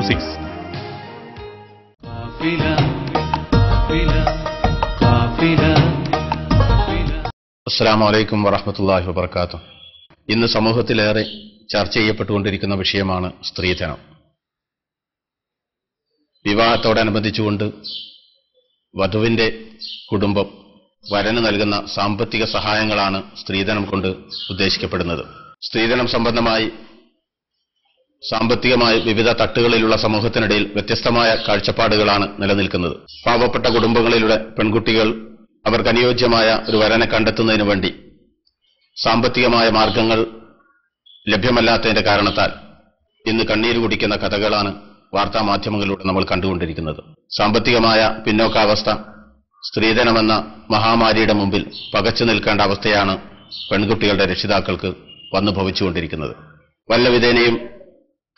6. അസ്സലാമു അലൈക്കും വറഹ്മത്തുള്ളാഹി വബറകാതുഹു. ഇന്ന് സമൂഹത്തിലേറെ ചർച്ച ചെയ്യപ്പെട്ടുകൊണ്ടിരിക്കുന്ന വിഷയമാണ് സ്ത്രീധനം. വിവാഹത്തോടനുബന്ധിച്ചുകൊണ്ട് വധുവിന്റെ കുടുംബം വരന് നൽകുന്ന സാമ്പത്തിക സഹായങ്ങളാണ് സ്ത്രീധനം കൊണ്ട് ഉദ്ദേശിക്കപ്പെടുന്നത്. സ്ത്രീധനം സംബന്ധമായി സാമ്പത്തികമായി വിവിധ തട്ടുകളിലുള്ള സമൂഹത്തിനിടയിൽ വ്യത്യസ്തമായ കാഴ്ചപ്പാടുകളാണ് നിലനിൽക്കുന്നത്. പാവപ്പെട്ട കുടുംബങ്ങളിലൂടെ പെൺകുട്ടികൾ അവർക്ക് അനുയോജ്യമായ ഒരു വരനെ കണ്ടെത്തുന്നതിനു വേണ്ടി സാമ്പത്തികമായ മാർഗങ്ങൾ ലഭ്യമല്ലാത്തതിന്റെ കാരണത്താൽ ഇന്ന് കണ്ണീര് കുടിക്കുന്ന കഥകളാണ് വാർത്താമാധ്യമങ്ങളിലൂടെ നമ്മൾ കണ്ടുകൊണ്ടിരിക്കുന്നത്. സാമ്പത്തികമായ പിന്നോക്കാവസ്ഥ, സ്ത്രീധനമെന്ന മഹാമാരിയുടെ മുമ്പിൽ പകച്ചു നിൽക്കേണ്ട അവസ്ഥയാണ് പെൺകുട്ടികളുടെ രക്ഷിതാക്കൾക്ക് വന്നു ഭവിച്ചുകൊണ്ടിരിക്കുന്നത്. വല്ല വിധേനയും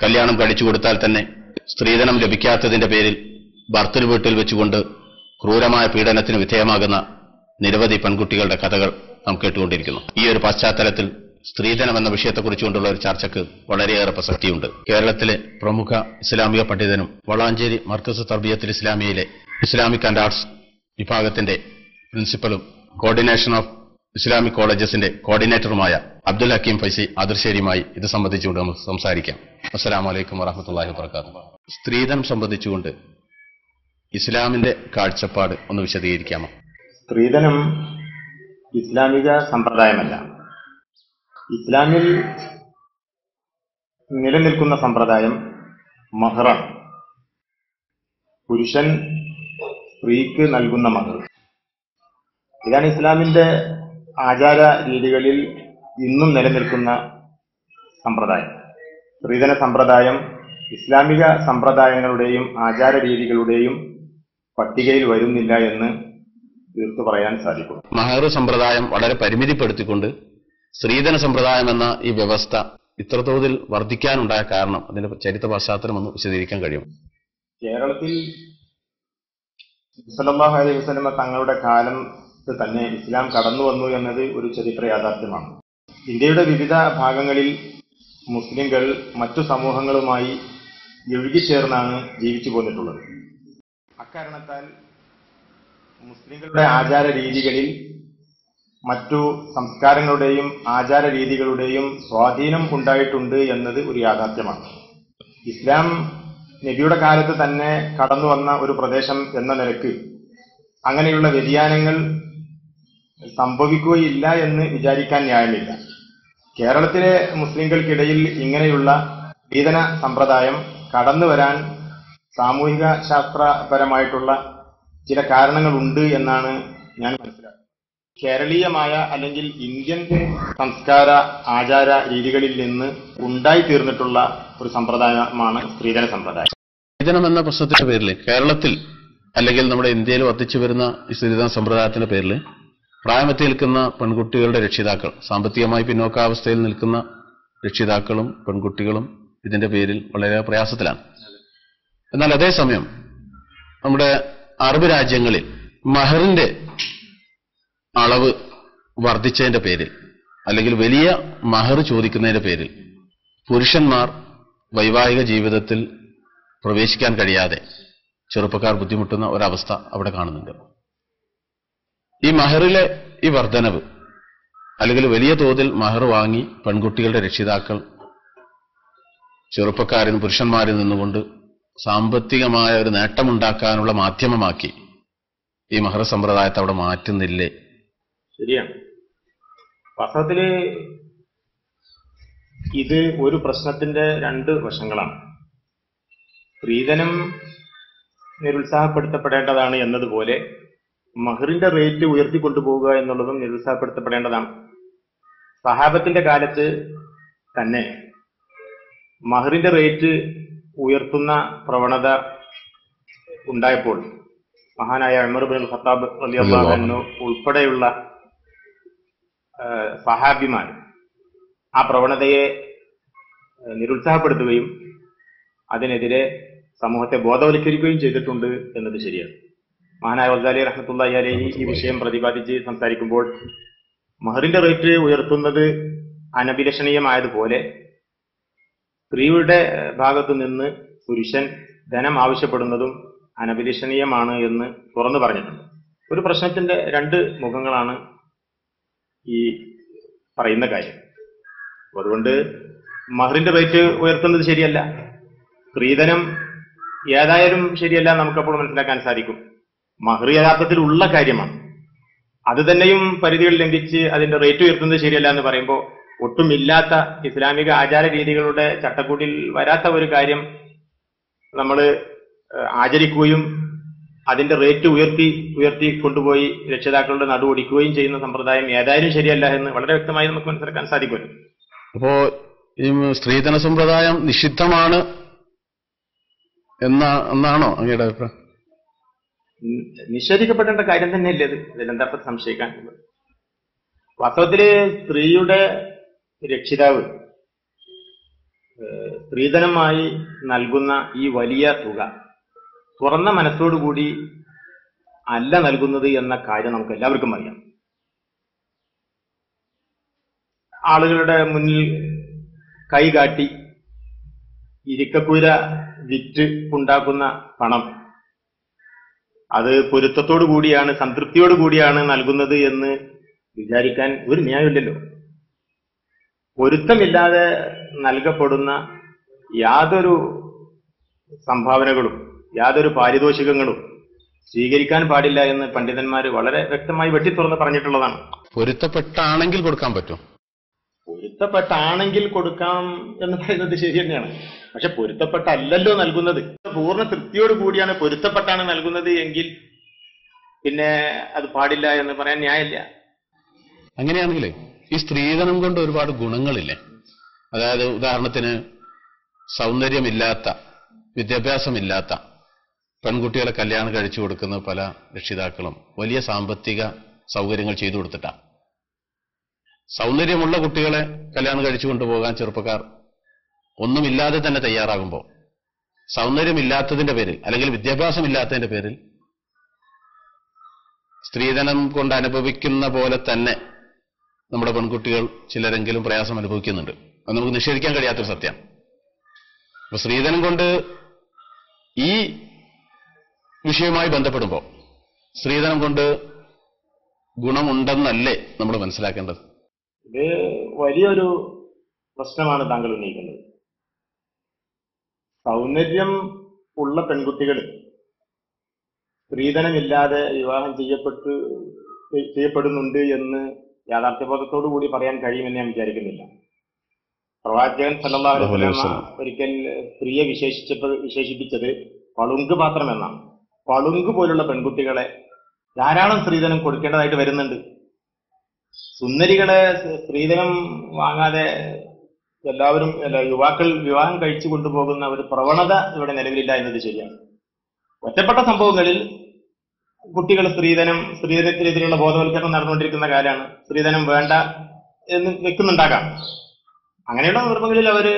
കല്യാണം കഴിച്ചു കൊടുത്താൽ തന്നെ സ്ത്രീധനം ലഭിക്കാത്തതിന്റെ പേരിൽ ഭർത്തൃ വീട്ടിൽ വെച്ചുകൊണ്ട് ക്രൂരമായ പീഡനത്തിന് വിധേയമാകുന്ന നിരവധി പെൺകുട്ടികളുടെ കഥകൾ നാം കേട്ടുകൊണ്ടിരിക്കുന്നു. ഈ ഒരു പശ്ചാത്തലത്തിൽ സ്ത്രീധനം എന്ന വിഷയത്തെക്കുറിച്ചുകൊണ്ടുള്ള ഒരു ചർച്ചയ്ക്ക് വളരെയേറെ പ്രസക്തിയുണ്ട്. കേരളത്തിലെ പ്രമുഖ ഇസ്ലാമിക പണ്ഡിതനും വളാഞ്ചേരി മർക്കസ് തർബിയത്തുൽ ഇസ്ലാമിയയിലെ ഇസ്ലാമിക് ആൻഡ് ആർട്സ് വിഭാഗത്തിന്റെ പ്രിൻസിപ്പലും കോർഡിനേഷൻ ഓഫ് ഇസ്ലാമിക് കോളേജസിന്റെ കോർഡിനേറ്ററുമായ അബ്ദുൽ ഹക്കീം ഫൈസി ആദർശേരിയുമായി ഇത് സംബന്ധിച്ചുകൊണ്ട് നമുക്ക് സംസാരിക്കാം. അസ്സലാമു അലൈക്കും വറഹ്മത്തുള്ളാഹി വബറകാതുഹു. സ്ത്രീധനം സംബന്ധിച്ചുകൊണ്ട് ഇസ്ലാമിന്റെ കാഴ്ചപ്പാട് ഒന്ന് വിശദീകരിക്കാമോ? സ്ത്രീധനം ഇസ്ലാമിക സമ്പ്രദായമല്ല. ഇസ്ലാമിൽ നിലനിൽക്കുന്ന സമ്പ്രദായം മഹറാണ്. പുരുഷൻ സ്ത്രീക്ക് നൽകുന്ന മഹർ. ഇതാണ് ഇസ്ലാമിന്റെ ആചാര രീതികളിൽ ഇന്നും നിലനിൽക്കുന്ന സമ്പ്രദായം. സ്ത്രീധന സമ്പ്രദായം ഇസ്ലാമിക സമ്പ്രദായങ്ങളുടെയും ആചാര രീതികളുടെയും പട്ടികയിൽ വരുന്നില്ല എന്ന് തീർത്തു പറയാൻ സാധിക്കും. മഹർ സമ്പ്രദായം വളരെ പരിമിതിപ്പെടുത്തിക്കൊണ്ട് സ്ത്രീധന സമ്പ്രദായം എന്ന ഈ വ്യവസ്ഥ ഇത്രത്തോതിൽ വർദ്ധിക്കാനുണ്ടായ കാരണം, അതിന്റെ ചരിത്ര പശ്ചാത്തലം ഒന്ന് വിശദീകരിക്കാൻ കഴിയും? കേരളത്തിൽ സല്ലല്ലാഹു അലൈഹി വസല്ലം തങ്ങളുടെ കാലത്ത് തന്നെ ഇസ്ലാം കടന്നു വന്നു എന്നത് ഒരു ചരിത്ര യാഥാർത്ഥ്യമാണ്. ഇന്ത്യയുടെ വിവിധ ഭാഗങ്ങളിൽ മുസ്ലിംകൾ മറ്റു സമൂഹങ്ങളുമായി ഇഴുകിച്ചേർന്നാണ് ജീവിച്ചു പോന്നിട്ടുള്ളത്. അക്കാരണത്താൽ മുസ്ലിങ്ങളുടെ ആചാര രീതികളിൽ മറ്റു സംസ്കാരങ്ങളുടെയും ആചാര രീതികളുടെയും സ്വാധീനം ഉണ്ടായിട്ടുണ്ട് എന്നത് ഒരു യാഥാർത്ഥ്യമാണ്. ഇസ്ലാം നബിയുടെ കാലത്ത് തന്നെ കടന്നു വന്ന ഒരു പ്രദേശം എന്ന നിലക്ക് അങ്ങനെയുള്ള വ്യതിയാനങ്ങൾ സംഭവിക്കുകയില്ല എന്ന് വിചാരിക്കാൻ ന്യായമില്ല. കേരളത്തിലെ മുസ്ലിംകൾക്കിടയിൽ ഇങ്ങനെയുള്ള സ്ത്രീധന സമ്പ്രദായം കടന്നു വരാൻ സാമൂഹിക ശാസ്ത്രപരമായിട്ടുള്ള ചില കാരണങ്ങളുണ്ട് എന്നാണ് ഞാൻ മനസ്സിലാക്കുന്നത്. കേരളീയമായ അല്ലെങ്കിൽ ഇന്ത്യൻ സംസ്കാര ആചാര രീതികളിൽ നിന്ന് ഉണ്ടായിത്തീർന്നിട്ടുള്ള ഒരു സമ്പ്രദായമാണ് സ്ത്രീധന സമ്പ്രദായം. സ്ത്രീധനം എന്ന പ്രശ്നത്തിന്റെ പേരിൽ കേരളത്തിൽ അല്ലെങ്കിൽ നമ്മുടെ ഇന്ത്യയിൽ വർദ്ധിച്ചു വരുന്ന ഈ സ്ത്രീധന സമ്പ്രദായത്തിന്റെ പേരിൽ പ്രായമെത്തി നിൽക്കുന്ന പെൺകുട്ടികളുടെ രക്ഷിതാക്കൾ, സാമ്പത്തികമായി പിന്നോക്കാവസ്ഥയിൽ നിൽക്കുന്ന രക്ഷിതാക്കളും പെൺകുട്ടികളും ഇതിന്റെ പേരിൽ വളരെ പ്രയാസത്തിലാണ്. എന്നാൽ അതേസമയം നമ്മുടെ അറബ് രാജ്യങ്ങളിൽ മഹറിന്റെ അളവ് വർദ്ധിച്ചതിന്റെ പേരിൽ അല്ലെങ്കിൽ വലിയ മഹർ ചോദിക്കുന്നതിന്റെ പേരിൽ പുരുഷന്മാർ വൈവാഹിക ജീവിതത്തിൽ പ്രവേശിക്കാൻ കഴിയാതെ ചെറുപ്പക്കാർ ബുദ്ധിമുട്ടുന്ന ഒരവസ്ഥ അവിടെ കാണുന്നുണ്ട്. ഈ മഹറിലെ ഈ വർധനവ് അല്ലെങ്കിൽ വലിയ തോതിൽ മഹർ വാങ്ങി പെൺകുട്ടികളുടെ രക്ഷിതാക്കൾ ചെറുപ്പക്കാരിൽ പുരുഷന്മാരിൽ നിന്നുകൊണ്ട് സാമ്പത്തികമായ ഒരു നേട്ടമുണ്ടാക്കാനുള്ള മാധ്യമമാക്കി ഈ മഹർ സമ്പ്രദായത്തെ അവിടെ മാറ്റുന്നില്ലേ? ശരിയാണ്. വാസ്തവത്തില് ഇത് ഒരു പ്രശ്നത്തിന്റെ രണ്ട് വശങ്ങളാണ്. സ്ത്രീധനം നിരുത്സാഹപ്പെടുത്തപ്പെടേണ്ടതാണ് എന്നതുപോലെ മഹറിന്റെ റേറ്റ് ഉയർത്തിക്കൊണ്ടുപോവുക എന്നുള്ളതും നിരുത്സാഹപ്പെടുത്തപ്പെടേണ്ടതാണ്. സഹാബത്തിന്റെ കാലത്ത് തന്നെ മഹറിന്റെ റേറ്റ് ഉയർത്തുന്ന പ്രവണത ഉണ്ടായപ്പോൾ മഹാനായ ഉമർ ഇബ്നുൽ ഖത്താബ് റളിയല്ലാഹു അൻഹു ഉൾപ്പെടെയുള്ള സഹാബിമാർ ആ പ്രവണതയെ നിരുത്സാഹപ്പെടുത്തുകയും അതിനെതിരെ സമൂഹത്തെ ബോധവൽക്കരിക്കുകയും ചെയ്തിട്ടുണ്ട് എന്നത് ശരിയാണ്. മഹാനായ ഗസാലി റഹ്മത്തുള്ളാഹി അലൈഹി ഈ വിഷയം പ്രതിപാദിച്ച് സംസാരിക്കുമ്പോൾ മഹറിന്റെ റേറ്റ് ഉയർത്തുന്നത് അനഭിലഷണീയമായതുപോലെ സ്ത്രീയുടെ ഭാഗത്തു നിന്ന് പുരുഷൻ ധനം ആവശ്യപ്പെടുന്നതും അനഭിലഷണീയമാണ് എന്ന് തുറന്നു പറഞ്ഞിട്ടുണ്ട്. ഒരു പ്രശ്നത്തിന്റെ രണ്ട് മുഖങ്ങളാണ് ഈ പറയുന്ന കാര്യം. അതുകൊണ്ട് മഹറിന്റെ റേറ്റ് ഉയർത്തുന്നത് ശരിയല്ല, സ്ത്രീധനം ഏതായാലും ശരിയല്ല, നമുക്കപ്പോൾ മനസ്സിലാക്കാൻ സാധിക്കും. മഹർ യഥാർത്ഥത്തിൽ ഉള്ള കാര്യമാണ്. അത് തന്നെയും പരിധികൾ ലംഘിച്ച് അതിന്റെ റേറ്റ് ഉയർത്തുന്നത് ശരിയല്ല എന്ന് പറയുമ്പോൾ ഒട്ടുമില്ലാത്ത ഇസ്ലാമിക ആചാര രീതികളുടെ ചട്ടക്കൂട്ടിൽ വരാത്ത ഒരു കാര്യം നമ്മൾ ആചരിക്കുകയും അതിന്റെ റേറ്റ് ഉയർത്തി കൊണ്ടുപോയി രക്ഷിതാക്കളുടെ നടുവൊടിക്കുകയും ചെയ്യുന്ന സമ്പ്രദായം ഏതായാലും ശരിയല്ല എന്ന് വളരെ വ്യക്തമായി നമുക്ക് മനസ്സിലാക്കാൻ സാധിക്കുമല്ലോ. അപ്പോ ഈ സ്ത്രീധന സമ്പ്രദായം നിഷിദ്ധമാണ് എന്നാണോ അങ്ങയുടെ അഭിപ്രായം? നിഷേധിക്കപ്പെടേണ്ട കാര്യം തന്നെയല്ലേ ഇത്? ഇതിലെന്താ സംശയിക്കാൻ? വാസ്തവത്തില് സ്ത്രീയുടെ രക്ഷിതാവ് സ്ത്രീധനമായി നൽകുന്ന ഈ വലിയ തുക തുറന്ന മനസ്സോടുകൂടി അല്ല നൽകുന്നത് എന്ന കാര്യം നമുക്ക് എല്ലാവർക്കും അറിയാം. ആളുകളുടെ മുന്നിൽ കൈകാട്ടി ഇരിക്കക്കുര വിറ്റ് ഉണ്ടാക്കുന്ന പണം അത് പൊരുത്തത്തോടു കൂടിയാണ്, സംതൃപ്തിയോടു കൂടിയാണ് നൽകുന്നത് എന്ന് വിചാരിക്കാൻ ഒരു ന്യായമില്ലല്ലോ. പൊരുത്തമില്ലാതെ നൽകപ്പെടുന്ന യാതൊരു സംഭാവനകളും യാതൊരു പാരിതോഷികങ്ങളും സ്വീകരിക്കാൻ പാടില്ല എന്ന് പണ്ഡിതന്മാർ വളരെ വ്യക്തമായി വെട്ടിത്തുറന്ന് പറഞ്ഞിട്ടുള്ളതാണ്. പൊരുത്തപ്പെട്ടാണെങ്കിൽ കൊടുക്കാൻ പറ്റും. പൊരുത്തപ്പെട്ടാണെങ്കിൽ കൊടുക്കാം എന്ന് പറയുന്നത് ശരി തന്നെയാണ്. പക്ഷെ പൊരുത്തപ്പെട്ടല്ലല്ലോ നൽകുന്നത്. പൂർണ്ണ തൃപ്തിയോട് കൂടിയാണ് പൊരുത്തപ്പെട്ടാണ് നൽകുന്നത് എങ്കിൽ പിന്നെ അത് പാടില്ല എന്ന് പറയാൻ ന്യായമില്ല. അങ്ങനെയാണെങ്കിലേ ഈ സ്ത്രീധനം കൊണ്ട് ഒരുപാട് ഗുണങ്ങളില്ലേ? അതായത് ഉദാഹരണത്തിന് സൗന്ദര്യമില്ലാത്ത, വിദ്യാഭ്യാസമില്ലാത്ത പെൺകുട്ടികളെ കല്യാണം കഴിച്ചു കൊടുക്കുന്ന പല രക്ഷിതാക്കളും വലിയ സാമ്പത്തിക സൗകര്യങ്ങൾ ചെയ്തു കൊടുത്തിട്ടാ. സൗന്ദര്യമുള്ള കുട്ടികളെ കല്യാണം കഴിച്ചു കൊണ്ടുപോകാൻ ചെറുപ്പക്കാർ ഒന്നുമില്ലാതെ തന്നെ തയ്യാറാകുമ്പോൾ സൗന്ദര്യമില്ലാത്തതിന്റെ പേരിൽ അല്ലെങ്കിൽ വിദ്യാഭ്യാസമില്ലാത്തതിന്റെ പേരിൽ സ്ത്രീധനം കൊണ്ട് അനുഭവിക്കുന്ന പോലെ തന്നെ നമ്മുടെ പെൺകുട്ടികൾ ചിലരെങ്കിലും പ്രയാസം അനുഭവിക്കുന്നുണ്ട്. അത് നമുക്ക് നിഷേധിക്കാൻ കഴിയാത്തൊരു സത്യമാണ്. അപ്പൊ സ്ത്രീധനം കൊണ്ട് ഈ വിഷയവുമായി ബന്ധപ്പെടുമ്പോൾ സ്ത്രീധനം കൊണ്ട് ഗുണമുണ്ടെന്നല്ലേ നമ്മൾ മനസ്സിലാക്കേണ്ടത്? ഇത് വലിയൊരു പ്രശ്നമാണ് താങ്കൾ ഉന്നയിക്കുന്നത്. സൗന്ദര്യം ഉള്ള പെൺകുട്ടികൾ സ്ത്രീധനമില്ലാതെ വിവാഹം ചെയ്യപ്പെടുന്നുണ്ട് എന്ന് യാഥാർത്ഥ്യബോധത്തോടു കൂടി പറയാൻ കഴിയുമെന്ന് ഞാൻ വിചാരിക്കുന്നില്ല. പ്രവാചകൻ സല്ലല്ലാഹു അലൈഹി വസല്ലം ഒരിക്കൽ സ്ത്രീയെ വിശേഷിപ്പിച്ചത് പളുങ്ക് പാത്രം എന്നാണ്. പളുങ്ക് പോലുള്ള പെൺകുട്ടികളെ ധാരാളം സ്ത്രീധനം കൊടുക്കേണ്ടതായിട്ട് വരുന്നുണ്ട്. സുന്ദരികളെ സ്ത്രീധനം വാങ്ങാതെ എല്ലാവരും യുവാക്കൾ വിവാഹം കഴിച്ചു കൊണ്ടുപോകുന്ന ഒരു പ്രവണത ഇവിടെ നിലവിലില്ല എന്നത് ശരിയാണ്. ഒറ്റപ്പെട്ട സംഭവങ്ങളിൽ കുട്ടികൾ സ്ത്രീധനത്തിനെതിരെയുള്ള ബോധവൽക്കരണം നടന്നുകൊണ്ടിരിക്കുന്ന കാലമാണ്. സ്ത്രീധനം വേണ്ട എന്ന് വെക്കുന്നുണ്ടാകാം. അങ്ങനെയുള്ള സന്ദർഭങ്ങളിൽ അവര്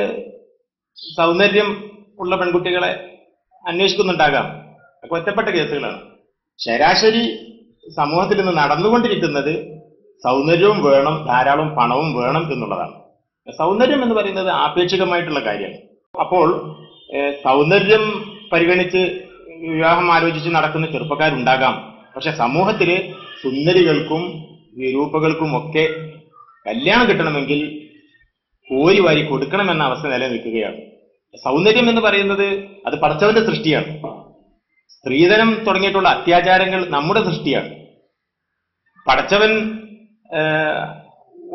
സൗന്ദര്യം ഉള്ള പെൺകുട്ടികളെ അന്വേഷിക്കുന്നുണ്ടാകാം. അതൊക്കെ ഒറ്റപ്പെട്ട കേസുകളാണ്. ശരാശരി സമൂഹത്തിൽ നിന്ന് നടന്നുകൊണ്ടിരിക്കുന്നത് സൗന്ദര്യവും വേണം, ധാരാളം പണവും വേണം എന്നുള്ളതാണ്. സൗന്ദര്യം എന്ന് പറയുന്നത് ആപേക്ഷികമായിട്ടുള്ള കാര്യമാണ്. അപ്പോൾ സൗന്ദര്യം പരിഗണിച്ച് വിവാഹം ആലോചിച്ച് നടക്കുന്ന ചെറുപ്പക്കാരുണ്ടാകാം. പക്ഷെ സമൂഹത്തില് സുന്ദരികൾക്കും വിരൂപകൾക്കും ഒക്കെ കല്യാണം കിട്ടണമെങ്കിൽ കോരി വാരി കൊടുക്കണമെന്ന അവസ്ഥ നിലനിൽക്കുകയാണ്. സൗന്ദര്യം എന്ന് പറയുന്നത് അത് പടച്ചവന്റെ സൃഷ്ടിയാണ്. സ്ത്രീധനം തുടങ്ങിയിട്ടുള്ള അത്യാചാരങ്ങൾ നമ്മുടെ സൃഷ്ടിയാണ്. പടച്ചവൻ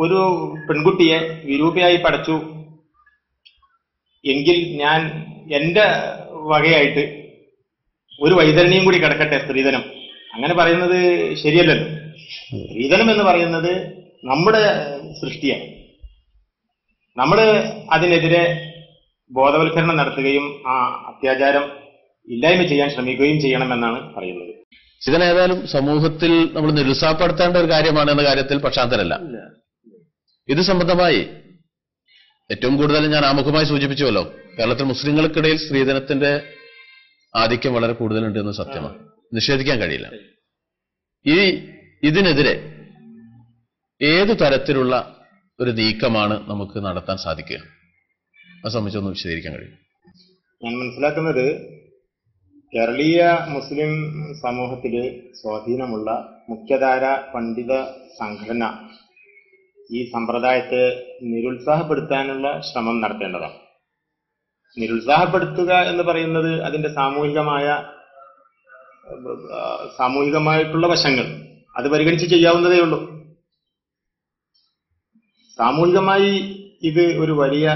ഒരു പെൺകുട്ടിയെ വിരൂപയായി പടച്ചു എങ്കിൽ ഞാൻ എന്റെ വകയായിട്ട് ഒരു വൈതരണിയും കൂടി കിടക്കട്ടെ സ്ത്രീധനം, അങ്ങനെ പറയുന്നത് ശരിയല്ലല്ലോ. സ്ത്രീധനം എന്ന് പറയുന്നത് നമ്മുടെ സൃഷ്ടിയാണ്. നമ്മൾ അതിനെതിരെ ബോധവൽക്കരണം നടത്തുകയും ആ അത്യാചാരം ഇല്ലായ്മ ചെയ്യാൻ ശ്രമിക്കുകയും ചെയ്യണമെന്നാണ് പറയുന്നത്. ഇതിനേതായാലും സമൂഹത്തിൽ നമ്മൾ നിരുത്സാഹപ്പെടുത്തേണ്ട ഒരു കാര്യമാണ് എന്ന കാര്യത്തിൽ പക്ഷാന്തരല്ല. ഇത് സംബന്ധമായി ഏറ്റവും കൂടുതൽ ഞാൻ ആമുഖമായി സൂചിപ്പിച്ചുവല്ലോ, കേരളത്തിൽ മുസ്ലിങ്ങൾക്കിടയിൽ സ്ത്രീധനത്തിന്റെ ആധിക്യം വളരെ കൂടുതലുണ്ട് എന്ന് സത്യമാണ്, നിഷേധിക്കാൻ കഴിയില്ല. ഇതിനെതിരെ ഏതു തരത്തിലുള്ള ഒരു നീക്കമാണ് നമുക്ക് നടത്താൻ സാധിക്കുക? അത് സംബന്ധിച്ചൊന്ന് വിശദീകരിക്കാൻ കഴിയും? ഞാൻ മനസ്സിലാക്കുന്നത് കേരളീയ മുസ്ലിം സമൂഹത്തില് സ്വാധീനമുള്ള മുഖ്യധാര പണ്ഡിത സംഘടന ഈ സമ്പ്രദായത്തെ നിരുത്സാഹപ്പെടുത്താനുള്ള ശ്രമം നടത്തേണ്ടതാണ്. നിരുത്സാഹപ്പെടുത്തുക എന്ന് പറയുന്നത് അതിന്റെ സാമൂഹികമായിട്ടുള്ള വശങ്ങൾ അത് പരിഗണിച്ച് ചെയ്യാവുന്നതേ ഉള്ളൂ. സാമൂഹികമായി ഇത് ഒരു വലിയ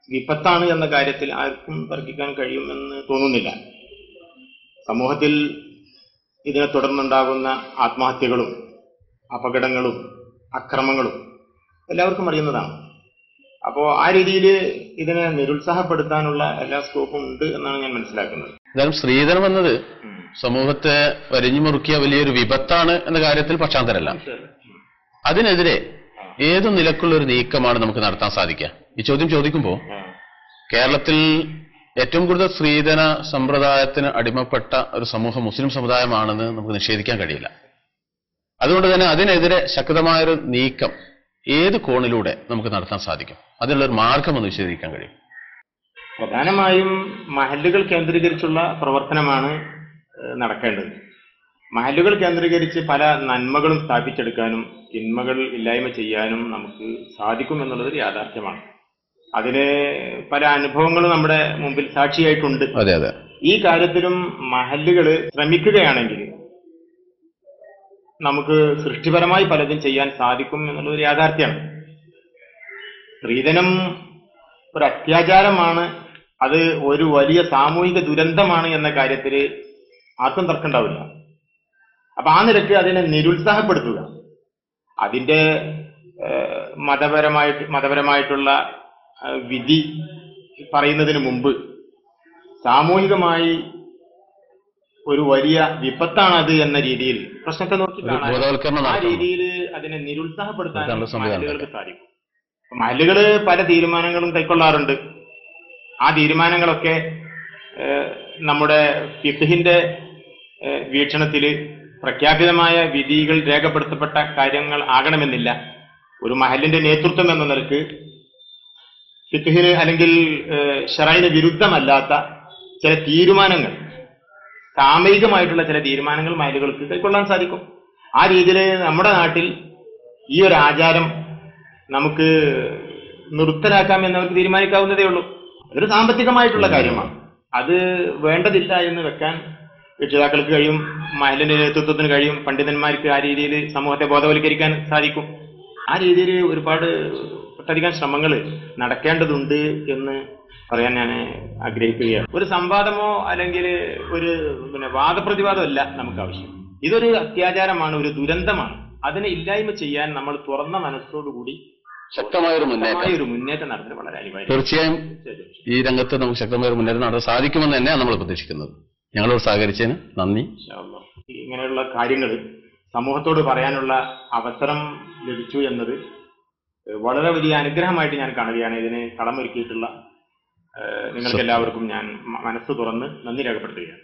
വിപത്താണ് എന്ന കാര്യത്തിൽ ആർക്കും തർക്കിക്കാൻ കഴിയുമെന്ന് തോന്നുന്നില്ല. സമൂഹത്തിൽ ഇതിനെ തുടർന്നുണ്ടാകുന്ന ആത്മഹത്യകളും അപകടങ്ങളും അക്രമങ്ങളും എല്ലാവർക്കും അറിയുന്നതാണ്. അപ്പോ ആ രീതിയിൽ ഇതിനെ നിരുത്സാഹപ്പെടുത്താനുള്ള എല്ലാ സ്കോപ്പും ഉണ്ട് എന്നാണ് ഞാൻ മനസ്സിലാക്കുന്നത്. എന്തായാലും സ്ത്രീധനം എന്നത് സമൂഹത്തെ വരിഞ്ഞു മുറുക്കിയ വലിയൊരു വിപത്താണ് എന്ന കാര്യത്തിൽ പക്ഷാന്തരല്ല. അതിനെതിരെ ഏതു നിലക്കുള്ള ഒരു നീക്കമാണ് നമുക്ക് നടത്താൻ സാധിക്കുക? ഈ ചോദ്യം ചോദിക്കുമ്പോൾ കേരളത്തിൽ ഏറ്റവും കൂടുതൽ സ്ത്രീധന സമ്പ്രദായത്തിന് അടിമപ്പെട്ട ഒരു സമൂഹം മുസ്ലിം സമുദായമാണെന്ന് നമുക്ക് നിഷേധിക്കാൻ കഴിയില്ല. അതുകൊണ്ട് തന്നെ അതിനെതിരെ ശക്തമായൊരു നീക്കം ഏത് കോണിലൂടെ നമുക്ക് നടത്താൻ സാധിക്കും? അതിനുള്ളൊരു മാർഗം ഒന്ന് വിശദീകരിക്കാൻ കഴിയും? പ്രധാനമായും മഹല്ലുകൾ കേന്ദ്രീകരിച്ചുള്ള പ്രവർത്തനമാണ് നടക്കേണ്ടത്. മഹല്ലുകൾ കേന്ദ്രീകരിച്ച് പല നന്മകളും സ്ഥാപിച്ചെടുക്കാനും തിന്മകൾ ഇല്ലായ്മ ചെയ്യാനും നമുക്ക് സാധിക്കും എന്നുള്ളത് യാഥാർത്ഥ്യമാണ്. അതിന് പല അനുഭവങ്ങളും നമ്മുടെ മുമ്പിൽ സാക്ഷിയായിട്ടുണ്ട്. അതെ അതെ. ഈ കാര്യത്തിലും മഹല്ലുകൾ ശ്രമിക്കുകയാണെങ്കിൽ നമുക്ക് സൃഷ്ടിപരമായി പലതും ചെയ്യാൻ സാധിക്കും എന്നുള്ളൊരു യാഥാർത്ഥ്യമാണ്. സ്ത്രീധനം ഒരു അത്യാചാരമാണ്, അത് ഒരു വലിയ സാമൂഹിക ദുരന്തമാണ് എന്ന കാര്യത്തിൽ ആർക്കും തർക്കമുണ്ടാവില്ല. അപ്പൊ ആ നിലയ്ക്ക് അതിനെ നിരുത്സാഹപ്പെടുത്തുക, അതിന്റെ മതപരമായിട്ടുള്ള വിധി പറയുന്നതിന് മുമ്പ് സാമൂഹികമായി ഒരു വലിയ വിപത്താണത് എന്ന രീതിയിൽ പ്രശ്നത്തെ നോക്കി കാണാൻ ആ രീതിയിൽ അതിനെ നിരുത്സാഹപ്പെടുത്താൻ മഹല്ലുകൾക്ക് സാധിക്കും. മഹല്ലുകള് പല തീരുമാനങ്ങളും കൈക്കൊള്ളാറുണ്ട്. ആ തീരുമാനങ്ങളൊക്കെ നമ്മുടെ ഫിഖ്ഹിന്റെ വീക്ഷണത്തില് പ്രഖ്യാപിതമായ വിധികൾ രേഖപ്പെടുത്തപ്പെട്ട കാര്യങ്ങൾ ആകണമെന്നില്ല. ഒരു മഹല്ലിന്റെ നേതൃത്വം എന്ന നിലക്ക് ഫിഖ്ഹിന് അല്ലെങ്കിൽ ശറഈന് വിരുദ്ധമല്ലാത്ത ചില തീരുമാനങ്ങൾ, സാമയികമായിട്ടുള്ള ചില തീരുമാനങ്ങൾ മഹല്ലുകൾക്ക് കൈക്കൊള്ളാൻ സാധിക്കും. ആ രീതിയിൽ നമ്മുടെ നാട്ടിൽ ഈ ഒരു ആചാരം നമുക്ക് നിർത്തലാക്കാം എന്നവർക്ക് തീരുമാനിക്കാവുന്നതേ ഉള്ളൂ. അതൊരു സാമ്പത്തികമായിട്ടുള്ള കാര്യമാണ്. അത് വേണ്ടതില്ല എന്ന് വെക്കാൻ രക്ഷിതാക്കൾക്ക് കഴിയും, മഹല്ലിന്റെ നേതൃത്വത്തിന് കഴിയും, പണ്ഡിതന്മാർക്ക് ആ രീതിയിൽ സമൂഹത്തെ ബോധവൽക്കരിക്കാൻ സാധിക്കും. ആ രീതിയിൽ ഒട്ടധികം ശ്രമങ്ങൾ നടക്കേണ്ടതുണ്ട് എന്ന് പറയാൻ ഞാൻ ആഗ്രഹിക്കുകയാണ്. ഒരു സംവാദമോ അല്ലെങ്കിൽ ഒരു വാദപ്രതിവാദമോ അല്ല നമുക്ക് ആവശ്യം. ഇതൊരു അത്യാചാരമാണ്, ഒരു ദുരന്തമാണ്. അതിനെ ഇല്ലായ്മ ചെയ്യാൻ നമ്മൾ തുറന്ന മനസ്സോടുകൂടി ശക്തമായൊരു മുന്നേറ്റം നടത്തുന്നത് വളരെ അനിവാര്യം. തീർച്ചയായും ഈ രംഗത്ത് നമുക്ക് ശക്തമായ ഒരു മുന്നേറ്റം നടത്താൻ സാധിക്കുമെന്ന് തന്നെയാണ് നമ്മൾ പ്രതീക്ഷിക്കുന്നത്. ഞങ്ങളോട് സഹകരിച്ചതിന് നന്ദി. ഇങ്ങനെയുള്ള കാര്യങ്ങൾ സമൂഹത്തോട് പറയാനുള്ള അവസരം ലഭിച്ചു എന്നത് വളരെ വലിയ അനുഗ്രഹമായിട്ട് ഞാൻ കാണുകയാണ്. ഇതിന് കടമൊരുക്കിയിട്ടുള്ള നിങ്ങൾക്ക് എല്ലാവർക്കും ഞാൻ മനസ്സ് തുറന്ന് നന്ദി രേഖപ്പെടുത്തുകയാണ്.